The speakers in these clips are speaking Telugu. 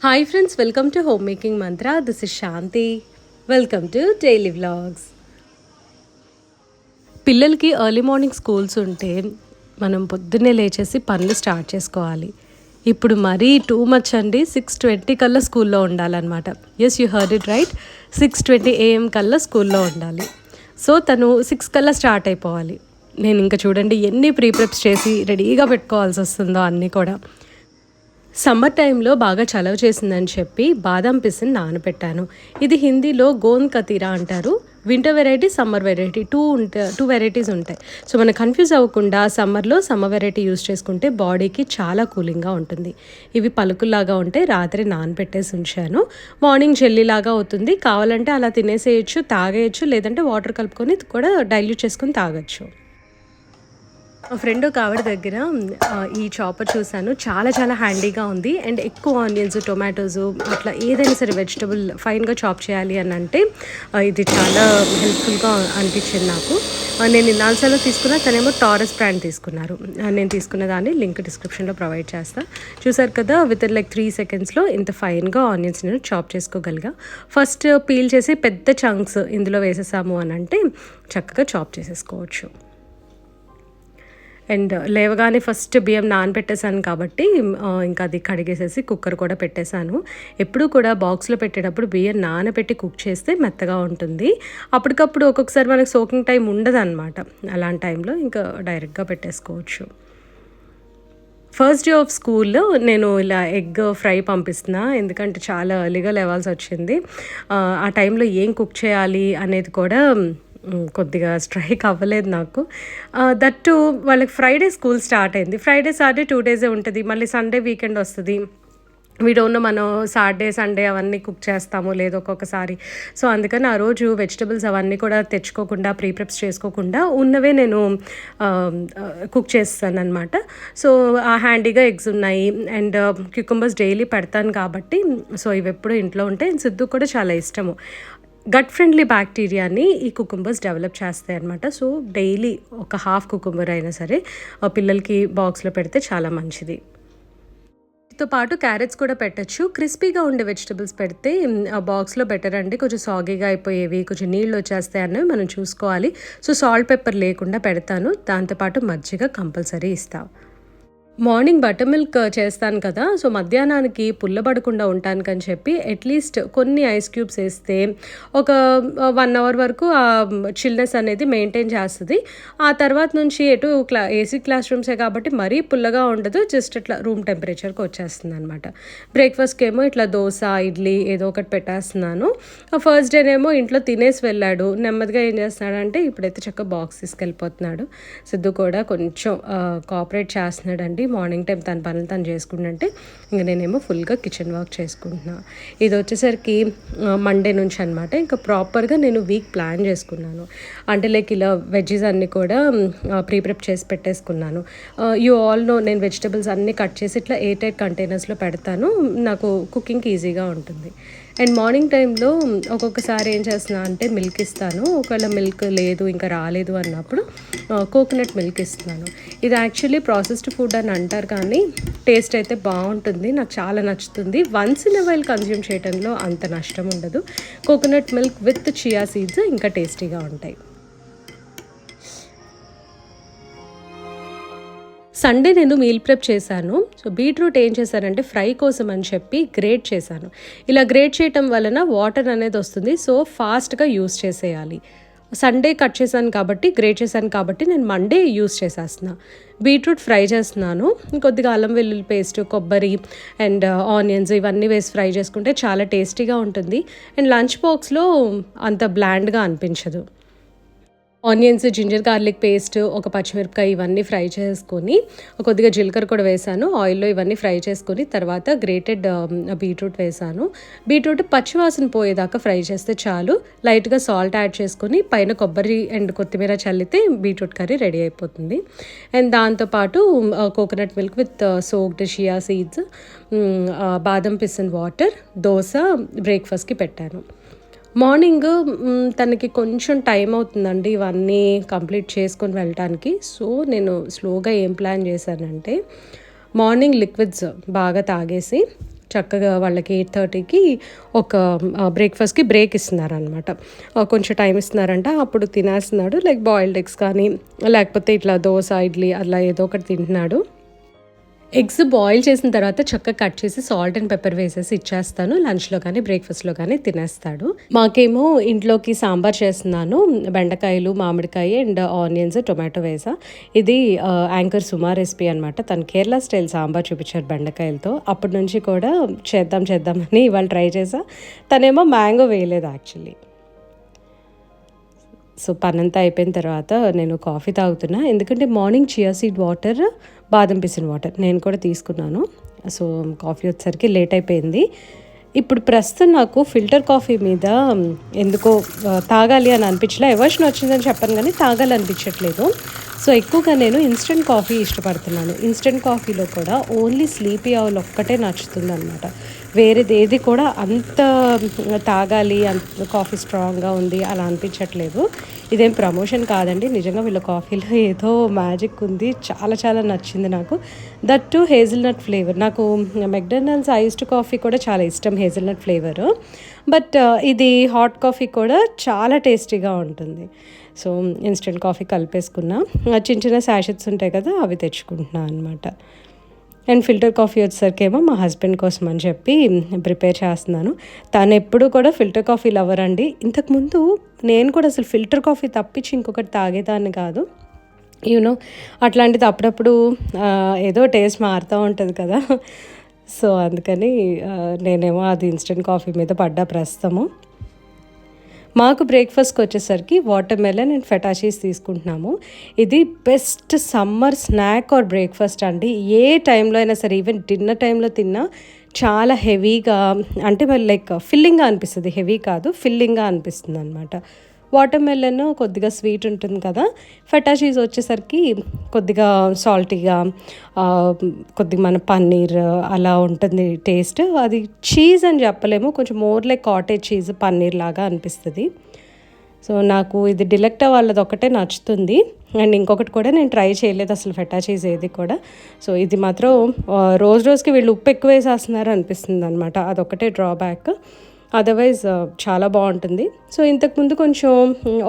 Hi friends, welcome to home making mantra. This is Shanti. Welcome to daily vlogs. పిల్లలకి ఎర్లీ మార్నింగ్ స్కూల్స్ ఉంటే మనం పొద్దున్నే లేచేసి పనులు స్టార్ట్ చేసుకోవాలి. ఇప్పుడు మరీ టూ మచ్ అండి. 6:20 కల్లా స్కూల్లో ఉండాలన్నమాట. Yes, you heard it right. 6:20 AM కల్లా స్కూల్లో ఉండాలి. సో తను 6 కల్లా స్టార్ట్ అయిపోవాలి. నేను ఇంకా చూడండి ఎన్ని ప్రీప్రెప్స్ చేసి రెడీగా పెట్టుకోవాల్సి వస్తుందో అన్నీ కూడా. సమ్మర్ టైంలో బాగా చలవ చేసిందని చెప్పి బాదం పిసిని నానబెట్టాను. ఇది హిందీలో గోంద్ కతీరా అంటారు. Winter variety, summer variety two varieties ఉంటాయి. సో మనం కన్ఫ్యూజ్ అవ్వకుండా సమ్మర్లో సమ్మర్ వెరైటీ యూస్ చేసుకుంటే బాడీకి చాలా కూలింగ్గా ఉంటుంది. ఇవి పలుకుల్లాగా ఉంటే రాత్రి నానబెట్టేసి ఉంచాను. మార్నింగ్ జెల్లీలాగా అవుతుంది. కావాలంటే అలా తినేసేయచ్చు, తాగేయచ్చు, లేదంటే వాటర్ కలుపుకొని కూడా డైల్యూట్ చేసుకొని తాగొచ్చు. మా ఫ్రెండ్ ఒక ఆవిడ దగ్గర ఈ చాపర్ చూశాను. చాలా చాలా హ్యాండీగా ఉంది. అండ్ ఎక్కువ ఆనియన్స్, టొమాటోస్ అట్లా ఏదైనా సరే వెజిటబుల్ ఫైన్గా చాప్ చేయాలి అని అంటే ఇది చాలా హెల్ప్ఫుల్గా అనిపించింది నాకు. నేను ఇన్నాళ్ళలో తీసుకున్న, తనేమో టారస్ బ్రాండ్ తీసుకున్నారు. నేను తీసుకున్న దాన్ని లింక్ డిస్క్రిప్షన్లో ప్రొవైడ్ చేస్తాను. చూసారు కదా, విత్ ఇన్ 3 secondsలో ఇంత ఫైన్గా ఆనియన్స్ నేను చాప్ చేసుకోగలిగా. ఫస్ట్ పీల్ చేసి పెద్ద చంక్స్ ఇందులో వేసేసాము అని అంటే చక్కగా చాప్ చేసేసుకోవచ్చు. అండ్ లేవగానే ఫస్ట్ బియ్యం నానబెట్టేశాను కాబట్టి ఇంకా అది కడిగేసేసి కుక్కర్ కూడా పెట్టేశాను. ఎప్పుడూ కూడా బాక్స్లో పెట్టేటప్పుడు బియ్యం నానబెట్టి కుక్ చేస్తే మెత్తగా ఉంటుంది. అప్పటికప్పుడు ఒక్కొక్కసారి మనకు సోకింగ్ టైం ఉండదన్నమాట. అలాంటి టైంలో ఇంకా డైరెక్ట్గా పెట్టేసుకోవచ్చు. ఫస్ట్ డే ఆఫ్ స్కూల్లో నేను ఇలా ఎగ్ ఫ్రై పంపిస్తున్నా. ఎందుకంటే చాలా ఎర్లీగా లేవాల్సి వచ్చింది. ఆ టైంలో ఏం కుక్ చేయాలి అనేది కూడా కొద్దిగా స్ట్రైక్ అవ్వలేదు నాకు. దట్టు వాళ్ళకి ఫ్రైడే స్కూల్ స్టార్ట్ అయింది. ఫ్రైడే సాటర్డే 2 days ఉంటుంది. మళ్ళీ సండే వీకెండ్ వస్తుంది. వీడోన్న మనం సాటర్డే సండే అవన్నీ కుక్ చేస్తాము లేదు ఒక్కొక్కసారి. సో అందుకని ఆ రోజు వెజిటబుల్స్ అవన్నీ కూడా తెచ్చుకోకుండా, ప్రీప్రెప్స్ చేసుకోకుండా ఉన్నవే నేను కుక్ చేస్తాను అనమాట. సో ఆ హ్యాండీగా ఎగ్స్ ఉన్నాయి. అండ్ క్యూకంబర్స్ డైలీ పెడతాను కాబట్టి సో ఇవి ఎప్పుడు ఇంట్లో ఉంటాయి. సిద్ధు కూడా చాలా ఇష్టము. గట్ ఫ్రెండ్లీ బ్యాక్టీరియాని ఈ కుకుంబర్స్ డెవలప్ చేస్తాయి అనమాట. సో డైలీ ఒక హాఫ్ కుకుంబర్ అయినా సరే పిల్లలకి బాక్స్లో పెడితే చాలా మంచిది. తో పాటు క్యారెట్స్ కూడా పెట్టచ్చు. క్రిస్పీగా ఉండే వెజిటబుల్స్ పెడితే బాక్స్లో బెటర్ అండి. కొంచెం సాగీగా అయిపోయేవి, కొంచెం నీళ్ళు వచ్చేస్తాయి అన్నవి మనం చూసుకోవాలి. సో సాల్ట్ పెప్పర్ లేకుండా పెడతాను. దాంతోపాటు మజ్జిగ కంపల్సరీ ఇస్తాం. మార్నింగ్ బటర్ మిల్క్ చేస్తాను కదా, సో మధ్యాహ్నానికి పుల్లబడకుండా ఉండటానికని చెప్పి అట్లీస్ట్ కొన్ని ఐస్ క్యూబ్స్ వేస్తే ఒక 1 hour వరకు ఆ చిల్నెస్ అనేది మెయింటైన్ చేస్తుంది. ఆ తర్వాత నుంచి ఏసీ క్లాస్ రూమ్సే కాబట్టి మరీ పుల్లగా ఉండదు. జస్ట్ ఇట్లా రూమ్ టెంపరేచర్కి వచ్చేస్తుంది అనమాట. బ్రేక్ఫాస్ట్కి ఏమో ఇట్లా దోశ, ఇడ్లీ ఏదో ఒకటి పెట్టేస్తున్నాను. ఫస్ట్ డేనేమో ఇంట్లో తినేసి వెళ్ళాడు. నెమ్మదిగా ఏం చేస్తున్నాడంటే ఇప్పుడైతే చక్కగా బాక్స్ తీసుకెళ్ళిపోతున్నాడు. సిద్ధు కూడా కొంచెం కోఆపరేట్ చేస్తున్నాడండి. మార్నింగ్ టైం తన పనులు తను చేసుకుంటుంటే ఇంకా నేనేమో ఫుల్గా కిచెన్ వర్క్ చేసుకుంటున్నా. ఇది వచ్చేసరికి మండే నుంచి అనమాట. ఇంకా ప్రాపర్గా నేను వీక్ ప్లాన్ చేసుకున్నాను. అంటే ఇలా వెజ్జెస్ అన్నీ కూడా ప్రీప్రెప్ చేసి పెట్టేసుకున్నాను. యూ ఆల్ నో, నేను వెజిటబుల్స్ అన్నీ కట్ చేసి ఇట్లా ఎయిర్ టైట్ కంటైనర్స్లో పెడతాను. నాకు కుకింగ్కి ఈజీగా ఉంటుంది. అండ్ మార్నింగ్ టైంలో ఒక్కొక్కసారి ఏం చేస్తున్నా అంటే మిల్క్ ఇస్తాను. ఒకవేళ మిల్క్ లేదు, ఇంకా రాలేదు అన్నప్పుడు కోకోనట్ మిల్క్ ఇస్తున్నాను. ఇది యాక్చువల్లీ ప్రాసెస్డ్ ఫుడ్ అని అంటారు కానీ టేస్ట్ అయితే బాగుంటుంది. నాకు చాలా నచ్చుతుంది. Once in a while consume చేయడంలో అంత నష్టం ఉండదు. Coconut milk with chia seeds ఇంకా టేస్టీగా ఉంటాయి. సండే నేను మీల్ ప్రెప్ చేశాను. సో బీట్రూట్ ఏం చేశానంటే ఫ్రై కోసం అని చెప్పి గ్రేట్ చేశాను. ఇలా గ్రేట్ చేయటం వలన వాటర్ అనేది వస్తుంది. సో ఫాస్ట్గా యూస్ చేసేయాలి. సండే కట్ చేశాను కాబట్టి, గ్రేట్ చేశాను కాబట్టి నేను మండే యూస్ చేసేస్తున్నా. బీట్రూట్ ఫ్రై చేస్తున్నాను. కొద్దిగా అల్లం వెల్లుల్లి పేస్ట్, కొబ్బరి అండ్ ఆనియన్స్ ఇవన్నీ వేసి ఫ్రై చేసుకుంటే చాలా టేస్టీగా ఉంటుంది. అండ్ లంచ్ బాక్స్లో అంత బ్లాండ్గా అనిపించదు. ఆనియన్స్, జింజర్ గార్లిక్ పేస్ట్, ఒక పచ్చిమిరపకాయ ఇవన్నీ ఫ్రై చేసుకొని కొద్దిగా జీలకర్ర కూడా వేసాను. ఆయిల్లో ఇవన్నీ ఫ్రై చేసుకొని తర్వాత గ్రేటెడ్ బీట్రూట్ వేసాను. బీట్రూట్ పచ్చివాసన పోయేదాకా ఫ్రై చేస్తే చాలు. లైట్గా సాల్ట్ యాడ్ చేసుకొని పైన కొబ్బరి అండ్ కొత్తిమీర చల్లితే బీట్రూట్ కర్రీ రెడీ అయిపోతుంది. అండ్ దాంతోపాటు coconut milk with soaked chia seeds, బాదం పిసన్ వాటర్, దోశ బ్రేక్ఫాస్ట్కి పెట్టాను. మార్నింగ్ తనకి కొంచెం టైం అవుతుందండి ఇవన్నీ కంప్లీట్ చేసుకొని వెళ్ళటానికి. సో నేను స్లోగా ఏం ప్లాన్ చేశానంటే మార్నింగ్ లిక్విడ్స్ బాగా తాగేసి చక్కగా వాళ్ళకి 8:30కి ఒక బ్రేక్ఫాస్ట్కి బ్రేక్ ఇస్తున్నారనమాట. కొంచెం టైం ఇస్తున్నారంట, అప్పుడు తినేస్తున్నాడు. లైక్ బాయిల్డ్ ఎగ్స్ కానీ లేకపోతే ఇట్లా దోశ ఇడ్లీ అలా ఏదో ఒకటి తింటున్నాడు. ఎగ్స్ బాయిల్ చేసిన తర్వాత చక్కగా కట్ చేసి సాల్ట్ అండ్ పెప్పర్ వేసేసి ఇచ్చేస్తాను. లంచ్లో కానీ బ్రేక్ఫాస్ట్లో కానీ తినేస్తాడు. మాకేమో ఇంట్లోకి సాంబార్ చేస్తున్నాను. బెండకాయలు, మామిడికాయ అండ్ ఆనియన్స్, టొమాటో వేసా. ఇది యాంకర్ సుమా రెసిపీ అనమాట. తను కేరళ స్టైల్ సాంబార్ చూపించారు బెండకాయలతో. అప్పటి నుంచి కూడా చేద్దామని ఇవాళ ట్రై చేసా. తనేమో మ్యాంగో వేయలేదు యాక్చువల్లీ. సో పనంతా అయిపోయిన తర్వాత నేను కాఫీ తాగుతున్నా. ఎందుకంటే మార్నింగ్ చియా సీడ్ వాటర్, బాదం పిసిన్ వాటర్ నేను కూడా తీసుకున్నాను. సో కాఫీ వచ్చేసరికి లేట్ అయిపోయింది. ఇప్పుడు ప్రస్తుతం నాకు ఫిల్టర్ కాఫీ మీద ఎందుకో తాగాలి అని అనిపించలే. ఎవర్షన్ వచ్చిందని చెప్పాను కానీ తాగాలనిపించట్లేదు. సో ఎక్కువగా నేను ఇన్స్టెంట్ కాఫీ ఇష్టపడుతున్నాను. ఇన్స్టెంట్ కాఫీలో కూడా ఓన్లీ స్లీపీ అవల్ ఒక్కటే నచ్చుతుంది అనమాట. వేరేది ఏది కూడా అంత తాగాలి, అంత కాఫీ స్ట్రాంగ్గా ఉంది అలా అనిపించట్లేదు. ఇదేం ప్రమోషన్ కాదండి, నిజంగా వీళ్ళ కాఫీలో ఏదో మ్యాజిక్ ఉంది. చాలా చాలా నచ్చింది నాకు. That to hazelnut flavour. నాకు మెక్డొనాల్డ్స్ ఐస్డ్ కాఫీ కూడా చాలా ఇష్టం, హేజిల్నట్ ఫ్లేవర్. బట్ ఇది హాట్ కాఫీ కూడా చాలా టేస్టీగా ఉంటుంది. సో ఇన్స్టెంట్ కాఫీ కలిపేసుకున్నా. చిన్న చిన్న శాషెట్స్ ఉంటాయి కదా, అవి తెచ్చుకుంటున్నాను అనమాట. అండ్ ఫిల్టర్ కాఫీ వచ్చేసరికి ఏమో మా హస్బెండ్ కోసం అని చెప్పి ప్రిపేర్ చేస్తున్నాను. తను ఎప్పుడు కూడా ఫిల్టర్ కాఫీ లవర్ అండి. ఇంతకుముందు నేను కూడా అసలు ఫిల్టర్ కాఫీ తప్పించి ఇంకొకటి తాగేదాన్ని కాదు. యూనో అట్లాంటిది అప్పుడప్పుడు ఏదో టేస్ట్ మారుతూ ఉంటుంది కదా. సో అందుకని నేనేమో అది ఇన్స్టెంట్ కాఫీ మీద పడ్డా ప్రస్తుతము. మాకు బ్రేక్ఫాస్ట్కి వచ్చేసరికి water melon and feta cheese తీసుకుంటున్నాము. ఇది best summer snack are breakfast అండి. ఏ టైంలో అయినా సరే, ఈవెన్ డిన్నర్ టైంలో తిన్నా చాలా హెవీగా, అంటే మరి లైక్ ఫిల్లింగ్గా అనిపిస్తుంది. హెవీ కాదు, ఫిల్లింగ్గా అనిపిస్తుంది అనమాట. వాటర్ మెలన్ కొద్దిగా స్వీట్ ఉంటుంది కదా, ఫెటా చీజ్ వచ్చేసరికి కొద్దిగా సాల్టీగా, కొద్దిగా మన పన్నీర్ అలా ఉంటుంది టేస్ట్. అది చీజ్ అని చెప్పలేము, కొంచెం more like cottage cheese, paneer లాగా అనిపిస్తుంది. సో నాకు ఇది డిలెక్టా వాళ్ళది ఒకటే నచ్చుతుంది. అండ్ ఇంకొకటి కూడా నేను ట్రై చేయలేదు అసలు ఫెటా చీజ్ ఏది కూడా. సో ఇది మాత్రం రోజుకి వీళ్ళు ఉప్పు ఎక్కువ వేసేస్తున్నారు అనిపిస్తుంది అనమాట. అదొకటే డ్రాబ్యాక్. అదర్వైజ్ చాలా బాగుంటుంది. సో ఇంతకుముందు కొంచెం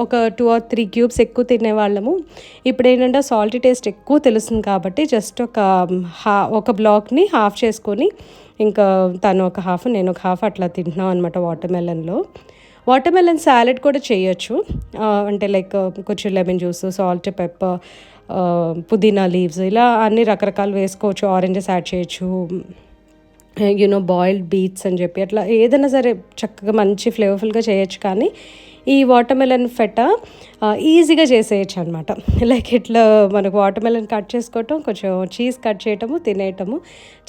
ఒక 2 or 3 క్యూబ్స్ ఎక్కువ తినేవాళ్ళము. ఇప్పుడు ఏంటంటే సాల్టీ టేస్ట్ ఎక్కువ తెలుస్తుంది కాబట్టి జస్ట్ ఒక బ్లాక్ని హాఫ్ చేసుకొని, ఇంకా తను ఒక హాఫ్ నేను ఒక హాఫ్ అట్లా తింటున్నాం అనమాట. వాటర్ మెలన్ సాలెడ్ కూడా చేయొచ్చు. అంటే లైక్ కొంచెం లెమన్ జ్యూస్, సాల్ట్, పెప్పర్, పుదీనా లీవ్స్, ఇలా అన్ని రకరకాలు వేసుకోవచ్చు. ఆరెంజెస్ యాడ్ చేయొచ్చు, బాయిల్డ్ బీట్స్ అని చెప్పి అట్లా ఏదైనా సరే చక్కగా మంచి ఫ్లేవర్ఫుల్గా చేయొచ్చు. కానీ ఈ వాటర్ మెలన్ ఫెటా ఈజీగా చేసేయచ్చు అనమాట. లైక్ ఇట్లా మనకు వాటర్ మెలన్ కట్ చేసుకోవటం, కొంచెం చీజ్ కట్ చేయటము, తినేయటము,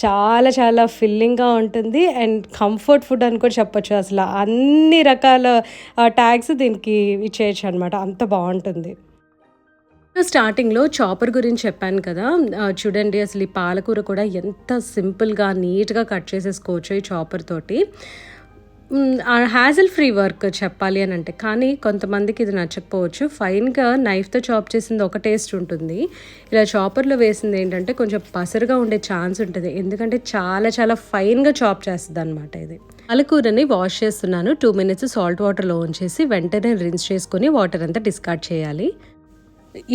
చాలా చాలా ఫిల్లింగ్గా ఉంటుంది. అండ్ కంఫర్ట్ ఫుడ్ అని కూడా చెప్పొచ్చు. అసలు అన్ని రకాల ట్యాగ్స్ దీనికి ఇచ్చేయచ్చు అనమాట, అంత బాగుంటుంది. స్టార్టింగ్లో చాపర్ గురించి చెప్పాను కదా, చూడండి అసలు ఈ పాలకూర కూడా ఎంత సింపుల్గా నీట్గా కట్ చేసేసుకోవచ్చు ఈ చాపర్ తోటి. హ్యాజిల్ ఫ్రీ వర్క్ చెప్పాలి అని అంటే, కానీ కొంతమందికి ఇది నచ్చకపోవచ్చు. ఫైన్గా నైఫ్తో చాప్ చేసింది ఒక టేస్ట్ ఉంటుంది, ఇలా చాపర్లో వేసింది ఏంటంటే కొంచెం పసరుగా ఉండే ఛాన్స్ ఉంటుంది. ఎందుకంటే చాలా చాలా ఫైన్గా చాప్ చేస్తుంది అనమాట. ఇది పాలకూరని వాష్ చేస్తున్నాను. 2 minutes సాల్ట్ వాటర్లో ఉంచేసి వెంటనే రిన్స్ చేసుకొని వాటర్ అంతా డిస్కార్డ్ చేయాలి.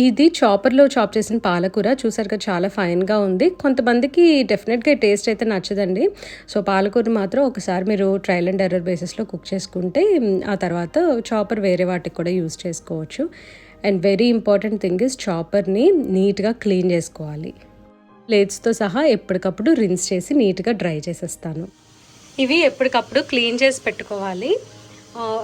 ఇది చాపర్లో చాప్ చేసిన పాలకూర చూసారుగా చాలా ఫైన్గా ఉంది. కొంతమందికి డెఫినెట్గా టేస్ట్ అయితే నచ్చదండి. సో పాలకూర మాత్రం ఒకసారి మీరు ట్రయల్ అండ్ ఎర్రర్ బేసిస్లో కుక్ చేసుకుంటే ఆ తర్వాత చాపర్ వేరే వాటికి కూడా యూజ్ చేసుకోవచ్చు. And very important thing is చాపర్ని నీట్గా క్లీన్ చేసుకోవాలి. ప్లేట్స్తో సహా ఎప్పటికప్పుడు రిన్స్ చేసి నీట్గా డ్రై చేసేస్తాను. ఇవి ఎప్పటికప్పుడు క్లీన్ చేసి పెట్టుకోవాలి.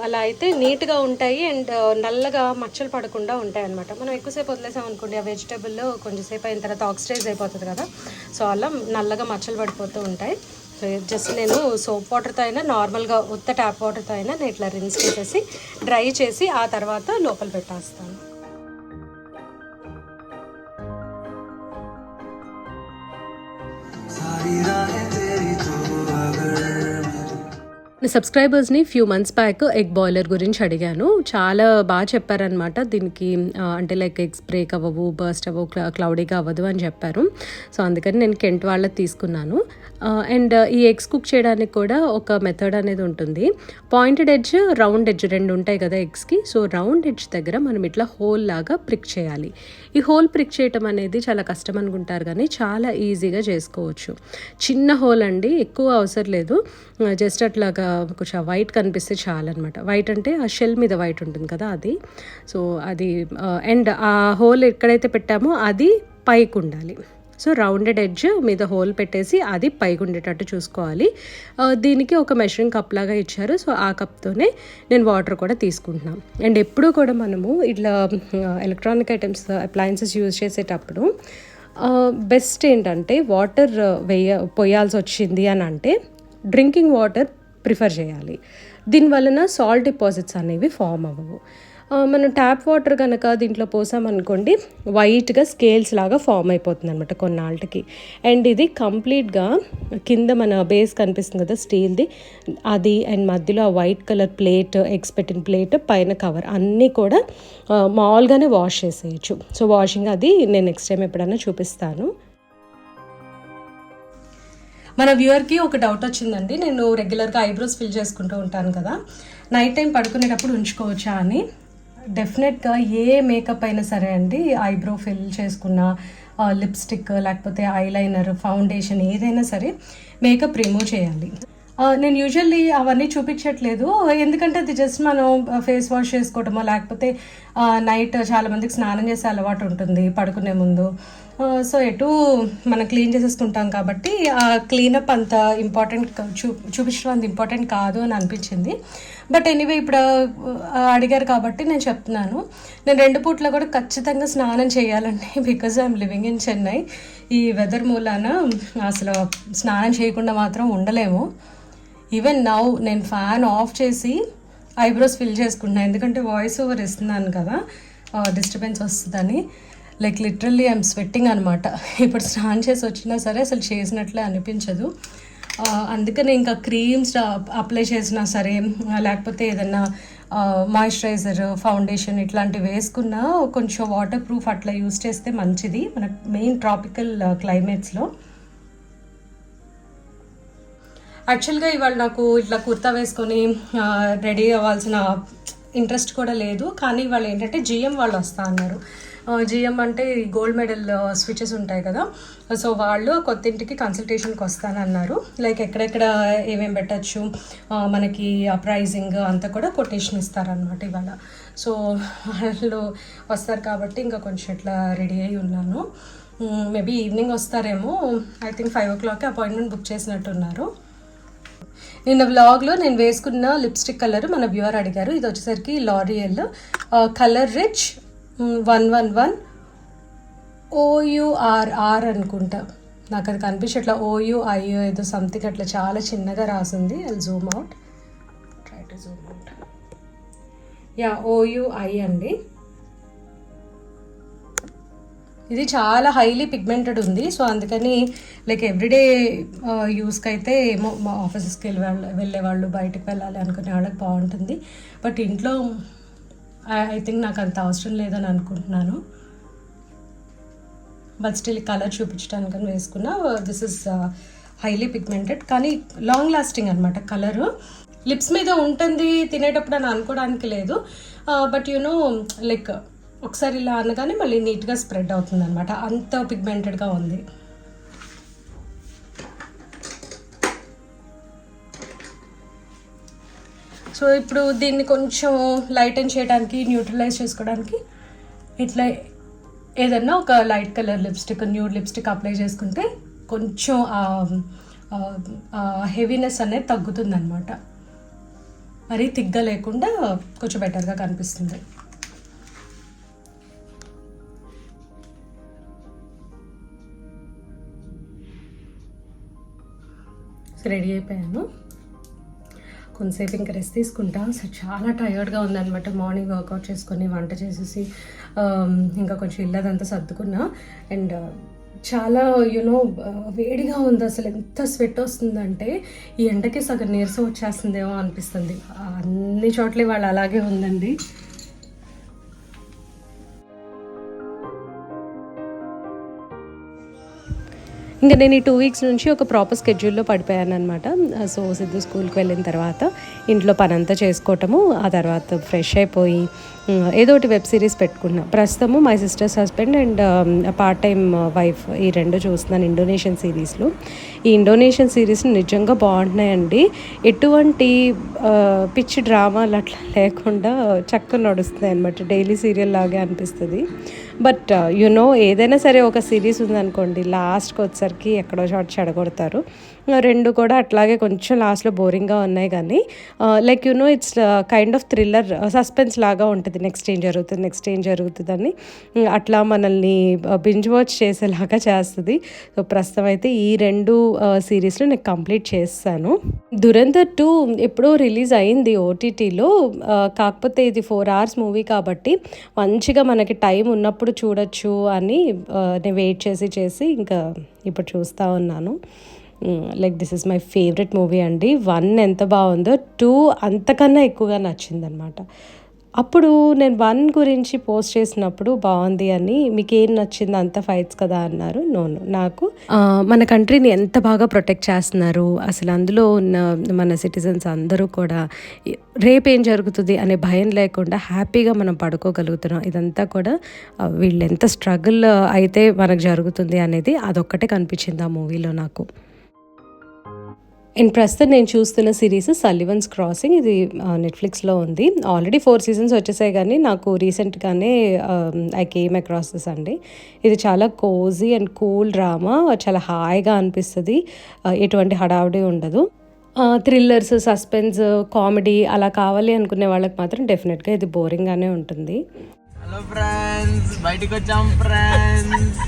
అలా అయితే నీట్గా ఉంటాయి అండ్ నల్లగా మచ్చలు పడకుండా ఉంటాయి అనమాట. మనం ఎక్కువసేపు వదిలేసాం అనుకోండి, ఆ వెజిటేబుల్లో కొంచెంసేపు అయిన తర్వాత ఆక్సిడైజ్ అయిపోతుంది కదా, సో అలా నల్లగా మచ్చలు పడిపోతూ ఉంటాయి. సో జస్ట్ నేను సోప్ వాటర్తో అయినా, నార్మల్గా ఉత్త ట్యాప్ వాటర్తో అయినా నేను ఇట్లా రిన్స్ చేసేసి డ్రై చేసి ఆ తర్వాత లోపల పెట్టేస్తాను. సబ్స్క్రైబర్స్ని few months back egg boiler గురించి అడిగాను. చాలా బాగా చెప్పారనమాట. దీనికి అంటే లైక్ ఎగ్స్ బ్రేక్ అవ్వవు, బర్స్ట్ అవ్వవు, క్లౌడీగా అవ్వదు అని చెప్పారు. సో అందుకని నేను కెంట్ వాళ్ళది తీసుకున్నాను. అండ్ ఈ ఎగ్స్ కుక్ చేయడానికి కూడా ఒక మెథడ్ అనేది ఉంటుంది. పాయింటెడ్ ఎడ్జ్, రౌండ్ ఎడ్జ్ 2 ఉంటాయి కదా ఎగ్స్కి. సో రౌండ్ ఎడ్జ్ దగ్గర మనం ఇట్లా హోల్ లాగా ప్రిక్ చేయాలి. ఈ హోల్ ప్రిక్ చేయటం అనేది చాలా కష్టం అనుకుంటారు కానీ చాలా ఈజీగా చేసుకోవచ్చు. చిన్న హోల్ అండి, ఎక్కువ అవసరం లేదు. జస్ట్ అట్లాగా కొంచెం వైట్ కనిపిస్తే చాలన్నమాట. వైట్ అంటే ఆ షెల్ మీద వైట్ ఉంటుంది కదా అది. సో అది అండ్ ఆ హోల్ ఎక్కడైతే పెట్టామో అది పైకి ఉండాలి. సో రౌండెడ్ ఎడ్జ్ మీద హోల్ పెట్టేసి అది పైకి ఉండేటట్టు చూసుకోవాలి. దీనికి ఒక మెషరింగ్ కప్ లాగా ఇచ్చారు. సో ఆ కప్తోనే నేను వాటర్ కూడా తీసుకుంటున్నాను. అండ్ ఎప్పుడూ కూడా మనము ఇట్లా ఎలక్ట్రానిక్ ఐటమ్స్ అప్లయన్సెస్ యూజ్ చేసేటప్పుడు బెస్ట్ ఏంటంటే వాటర్ పోయాల్సి వచ్చింది అని అంటే డ్రింకింగ్ వాటర్ ప్రిఫర్ చేయాలి. దీనివలన సాల్ట్ డిపాజిట్స్ అనేవి ఫామ్ అవ్వవు. మనం ట్యాప్ వాటర్ కనుక దీంట్లో పోసామనుకోండి వైట్గా స్కేల్స్ లాగా ఫామ్ అయిపోతుంది అనమాట కొన్నాళ్ళకి. అండ్ ఇది కంప్లీట్గా కింద మన బేస్ కనిపిస్తుంది కదా స్టీల్ది, అది అండ్ మధ్యలో ఆ వైట్ కలర్ ప్లేట్, ఎగ్స్ పెట్టిన ప్లేట్, పైన కవర్ అన్నీ కూడా మామూలుగానే వాష్ చేసేయచ్చు. సో వాషింగ్ అది నేను నెక్స్ట్ టైం ఎప్పుడైనా చూపిస్తాను. మన వ్యూవర్కి ఒక డౌట్ వచ్చిందండి, నేను రెగ్యులర్గా ఐబ్రోస్ ఫిల్ చేసుకుంటూ ఉంటాను కదా, నైట్ టైం పడుకునేటప్పుడు ఉంచుకోవచ్చా అని. డెఫినెట్గా ఏ మేకప్ అయినా సరే అండి, ఐబ్రో ఫిల్ చేసుకున్న, లిప్స్టిక్ లేకపోతే ఐలైనర్, ఫౌండేషన్ ఏదైనా సరే మేకప్ రిమూవ్ చేయాలి. నేను యూజువల్లీ అవన్నీ చూపించట్లేదు, ఎందుకంటే అది జస్ట్ మనం ఫేస్ వాష్ చేసుకోవటమో లేకపోతే నైట్ చాలామందికి స్నానం చేసే అలవాటు ఉంటుంది పడుకునే ముందు. సో ఎటు మనం క్లీన్ చేసేస్తుంటాం కాబట్టి ఆ క్లీనప్ అంత ఇంపార్టెంట్ చూపించడం అంత ఇంపార్టెంట్ కాదు అని అనిపించింది. బట్ ఎనీవే ఇప్పుడు అడిగారు కాబట్టి నేను చెప్తున్నాను. నేను 2 పూట్ల కూడా ఖచ్చితంగా స్నానం చేయాలండి, because I'm living in Chennai. ఈ వెదర్ మూలాన అసలు స్నానం చేయకుండా మాత్రం ఉండలేము. ఈవెన్ నౌ నేను ఫ్యాన్ ఆఫ్ చేసి ఐబ్రోస్ ఫిల్ చేసుకుంటున్నాను, ఎందుకంటే వాయిస్ ఓవర్ ఇస్తున్నాను కదా, డిస్టర్బెన్స్ వస్తుందని. లైక్ లిటరల్లీ ఐఎమ్ స్వెట్టింగ్ అనమాట. ఇప్పుడు స్నానం చేసి వచ్చినా సరే అసలు చేసినట్లే అనిపించదు. అందుకని ఇంకా క్రీమ్స్ అప్లై చేసినా సరే లేకపోతే ఏదన్నా మాయిశ్చరైజర్, ఫౌండేషన్ ఇట్లాంటివి వేసుకున్నా కొంచెం వాటర్ ప్రూఫ్ అట్లా యూస్ చేస్తే మంచిది మన మెయిన్ ట్రాపికల్ క్లైమేట్స్లో. యాక్చువల్గా ఇవాళ నాకు ఇట్లా కుర్తా వేసుకొని రెడీ అవ్వాల్సిన ఇంట్రెస్ట్ కూడా లేదు, కానీ వాళ్ళు ఏంటంటే జిఎం వాళ్ళు వస్తా అన్నారు. జిఎం అంటే గోల్డ్ మెడల్ స్విచెస్ ఉంటాయి కదా, సో వాళ్ళు కొత్తింటికి కన్సల్టేషన్కి వస్తానన్నారు. లైక్ ఎక్కడెక్కడ ఏమేమి పెట్టచ్చు, మనకి ఆ ప్రైజింగ్ అంతా కూడా కొటేషన్ ఇస్తారనమాట ఇవాళ. సో వాళ్ళు వస్తారు కాబట్టి ఇంకా కొంచెం ఇట్లా రెడీ అయి ఉన్నాను. మేబీ ఈవినింగ్ వస్తారేమో, I think 5 o'clock appointment book చేసినట్టున్నారు. నిన్న వ్లాగ్లో నేను వేసుకున్న లిప్స్టిక్ కలర్ మన వ్యూవర్ అడిగారు, ఇది వచ్చేసరికి లారియల్ కలర్ రిచ్ 111 OUR అనుకుంటా, నాకు అది కనిపించట్లా, OUI ఏదో సంథింగ్ అట్లా చాలా చిన్నగా రాసింది. I Zoom out, try to Zoom out. Yeah OUI అండి. ఇది చాలా హైలీ పిగ్మెంటెడ్ ఉంది, సో అందుకని లైక్ ఎవ్రీడే యూస్కి అయితే ఏమో మా ఆఫీసెస్కి వెళ్ళే వాళ్ళు, బయటకు వెళ్ళాలి అనుకునే వాళ్ళకి బాగుంటుంది. బట్ ఇంట్లో ఐ థింక్ నాకు అంత అవసరం లేదని అనుకుంటున్నాను. బట్ స్టిల్ కలర్ చూపించడానికని వేసుకున్నా. దిస్ ఇస్ హైలీ పిగ్మెంటెడ్ కానీ లాంగ్ లాస్టింగ్ అనమాట కలరు. లిప్స్ మీద ఉంటుంది తినేటప్పుడు అని అనుకోవడానికి లేదు, బట్ యూనో లైక్ ఒకసారి ఇలా అనగానే మళ్ళీ నీట్గా స్ప్రెడ్ అవుతుంది అనమాట, అంత పిగ్మెంటెడ్గా ఉంది. సో ఇప్పుడు దీన్ని కొంచెం లైటన్ చేయడానికి, న్యూట్రలైజ్ చేసుకోవడానికి ఇట్లా ఏదన్నా ఒక light colour lipstick, nude lipstick apply చేసుకుంటే కొంచెం హెవీనెస్ అనేది తగ్గుతుంది అనమాట. మరీ తిగ్గ లేకుండా కొంచెం బెటర్గా కనిపిస్తుంది. రెడీ అయిపోయాను. కొంతసేపు ఇంకా రెస్ట్ తీసుకుంటాం. సో చాలా టయర్డ్గా ఉందన్నమాట. మార్నింగ్ వర్కౌట్ చేసుకొని వంట చేసేసి ఇంకా కొంచెం ఇల్లదంతా సర్దుకున్నా. అండ్ చాలా యూనో వేడిగా ఉంది, అసలు ఎంత స్వెట్ వస్తుందంటే ఈ ఎండకి సగం నీరసం వచ్చేస్తుందేమో అనిపిస్తుంది. అన్ని చోట్ల వాళ్ళు అలాగే ఉందండి. ఇంకా నేను ఈ 2 వీక్స్ నుంచి ఒక ప్రాపర్ స్కెడ్యూల్లో పడిపోయాను అనమాట. సో సిద్ధు స్కూల్కి వెళ్ళిన తర్వాత ఇంట్లో పనంతా చేసుకోవటము, ఆ తర్వాత ఫ్రెష్ అయిపోయి ఏదో ఒకటి వెబ్ సిరీస్ పెట్టుకున్నా. ప్రస్తుతము my sister's husband and part time wife ఈ 2 చూస్తున్నాను ఇండోనేషియన్ సిరీస్లు. ఈ ఇండోనేషియన్ సిరీస్ నిజంగా బాగుంటున్నాయండి. ఎటువంటి పిచ్చి డ్రామాలు అట్లా లేకుండా చక్కగా నడుస్తున్నాయి అనమాట. డైలీ సీరియల్ లాగే అనిపిస్తుంది. బట్ ఏదైనా సరే ఒక సిరీస్ ఉందనుకోండి, లాస్ట్కి వచ్చేసరికి ఎక్కడో చోట చెడగొడతారు. 2 కూడా అట్లాగే కొంచెం లాస్ట్లో బోరింగ్గా ఉన్నాయి, కానీ like it's kind of thriller suspense లాగా ఉంటుంది. నెక్స్ట్ ఏం జరుగుతుంది అని అట్లా మనల్ని బింజ్ వాచ్ చేసేలాగా చేస్తుంది. సో ప్రస్తుతం అయితే ఈ 2 సిరీస్లు నేను కంప్లీట్ చేస్తాను. దురంధర్ 2 ఎప్పుడో రిలీజ్ అయింది ఓటీటీలో, కాకపోతే ఇది 4 hours మూవీ కాబట్టి మంచిగా మనకి టైం ఉన్నప్పుడు చూడొచ్చు అని నేను వెయిట్ చేసి ఇంకా ఇప్పుడు చూస్తూ ఉన్నాను. Like this is my favourite movie అండి. 1 ఎంత బాగుందో 2 అంతకన్నా ఎక్కువగా నచ్చిందనమాట. అప్పుడు నేను 1 గురించి పోస్ట్ చేసినప్పుడు బాగుంది అని, మీకు ఏం నచ్చింది, అంత ఫైట్స్ కదా అన్నారు. నాకు మన కంట్రీని ఎంత బాగా ప్రొటెక్ట్ చేస్తున్నారు, అసలు అందులో ఉన్న మన సిటిజన్స్ అందరూ కూడా రేపేం జరుగుతుంది అనే భయం లేకుండా హ్యాపీగా మనం పడుకోగలుగుతున్నాం. ఇదంతా కూడా వీళ్ళు ఎంత స్ట్రగుల్ అయితే మనకు జరుగుతుంది అనేది అదొక్కటే కనిపించింది ఆ మూవీలో నాకు. అండ్ ప్రస్తుతం నేను చూస్తున్న సిరీస్ సల్లివన్స్ క్రాసింగ్. ఇది నెట్ఫ్లిక్స్లో ఉంది. ఆల్రెడీ 4 seasons వచ్చేసాయి, కానీ నాకు రీసెంట్గానే ఐ కేమ్ అక్రాస్ దిస్ అండి. ఇది చాలా కోజీ అండ్ కూల్ డ్రామా, చాలా హాయిగా అనిపిస్తుంది, ఎటువంటి హడావుడి ఉండదు. థ్రిల్లర్స్, సస్పెన్స్, కామెడీ అలా కావాలి అనుకునే వాళ్ళకి మాత్రం డెఫినెట్గా ఇది బోరింగ్గానే ఉంటుంది. హలో ఫ్రెండ్స్, బయటికి వచ్చాం ఫ్రెండ్స్.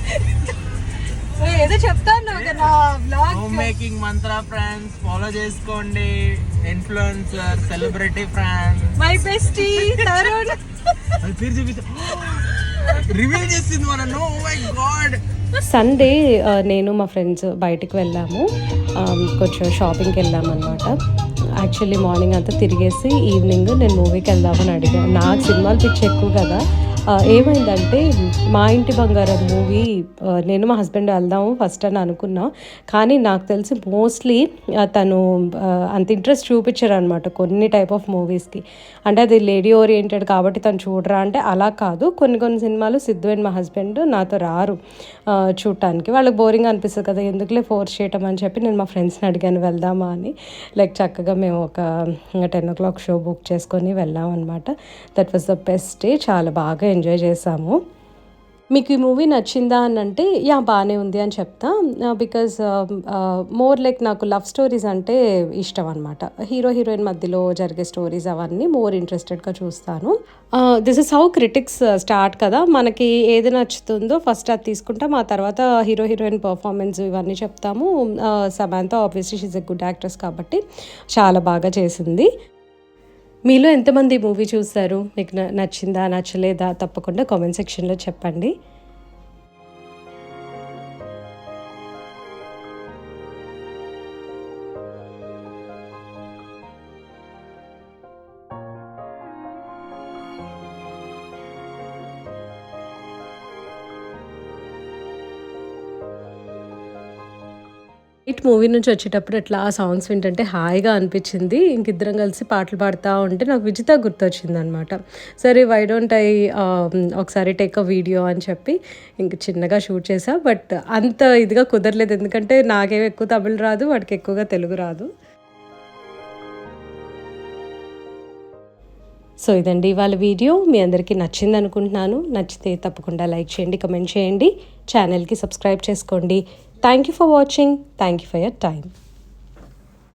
ఏదో చెప్తాను కదా వ్లాగ్ హోమ్ మేకింగ్ మంత్ర ఫ్రెండ్స్ ఫాలో చేసుకోండి. Influencer, celebrity friends, my bestie Tarun పేరు చూపిస్తా రివీల్ చేసింది మన. Oh my God. సండే నేను మా ఫ్రెండ్స్ బయటికి వెళ్ళాము, కొంచెం షాపింగ్కి వెళ్ళాము అనమాట. యాక్చువల్లీ మార్నింగ్ అంతా తిరిగేసి ఈవినింగ్ నేను మూవీకి వెళ్దామని అడిగాను. నాకు సినిమాలు పిచ్చి ఎక్కువ కదా. ఏమైందంటే మా ఇంటి బంగారం మూవీ నేను మా హస్బెండ్ వెళ్దాము ఫస్ట్ అని అనుకున్నా, కానీ నాకు తెలిసి మోస్ట్లీ తను అంత ఇంట్రెస్ట్ చూపించారు అనమాట కొన్ని టైప్ ఆఫ్ మూవీస్కి. అంటే అది లేడీ ఓరియంటెడ్ కాబట్టి తను చూడరా అంటే అలా కాదు. కొన్ని సినిమాలు సిద్ధు అండ్ మా హస్బెండ్ నాతో రారు చూడటానికి, వాళ్ళకి బోరింగ్ అనిపిస్తుంది కదా, ఎందుకులే ఫోర్స్ చేయటం అని చెప్పి నేను మా ఫ్రెండ్స్ని అడిగాను వెళ్దామా అని. లైక్ చక్కగా మేము ఒక 10 o'clock షో బుక్ చేసుకొని వెళ్ళాం అనమాట. That was the best day. చాలా బాగా ఎంజాయ్ చేసాము. మీకు ఈ మూవీ నచ్చిందా అని అంటే బాగానే ఉంది అని చెప్తా. బికాజ్ మోర్ లైక్ నాకు లవ్ స్టోరీస్ అంటే ఇష్టం అనమాట. హీరో హీరోయిన్ మధ్యలో జరిగే స్టోరీస్ అవన్నీ మోర్ ఇంట్రెస్టెడ్గా చూస్తాను. This is how critics start కదా, మనకి ఏది నచ్చుతుందో ఫస్ట్ అది తీసుకుంటాం, ఆ తర్వాత హీరో హీరోయిన్ పర్ఫార్మెన్స్ ఇవన్నీ చెప్తాము. Samantha obviously she's a good actress కాబట్టి చాలా బాగా చేసింది. మీలో ఎంతమంది మూవీ చూస్తారు, మీకు నచ్చిందా నచ్చలేదా తప్పకుండా కామెంట్ సెక్షన్లో చెప్పండి. నైట్ మూవీ నుంచి వచ్చేటప్పుడు అట్లా ఆ సాంగ్స్ వింటుంటే హాయిగా అనిపించింది. ఇంకిద్దరం కలిసి పాటలు పాడుతూ ఉంటే నాకు విజిత గుర్తొచ్చింది అనమాట. సరే వై డోంట్ ఐ ఒకసారి టేక్ అ వీడియో అని చెప్పి ఇంక చిన్నగా షూట్ చేసా. బట్ అంత ఇదిగా కుదరలేదు, ఎందుకంటే నాకేం ఎక్కువ తమిళ్ రాదు, వాడికి ఎక్కువగా తెలుగు రాదు. సో ఇదండి ఇవాళ వీడియో. మీ అందరికీ నచ్చింది అనుకుంటున్నాను. నచ్చితే తప్పకుండా లైక్ చేయండి, కమెంట్ చేయండి, ఛానల్కి సబ్స్క్రైబ్ చేసుకోండి. Thank you for watching. Thank you for your time.